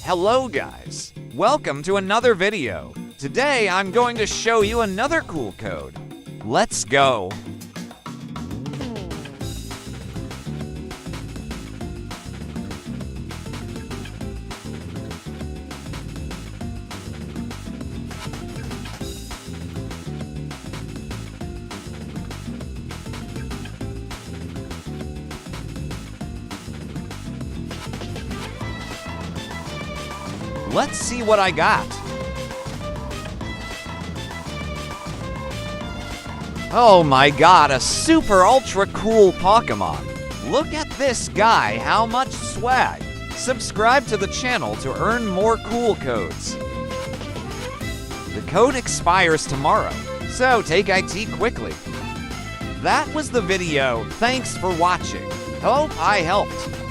Hello guys, welcome to another video. Today I'm going to show you another cool code. Let's go. Let's see what I got. Oh my god, a super ultra cool Pokemon. Look at this guy, how much swag. Subscribe to the channel to earn more cool codes. The code expires tomorrow, so take IT quickly. That was the video. Thanks for watching. Hope I helped.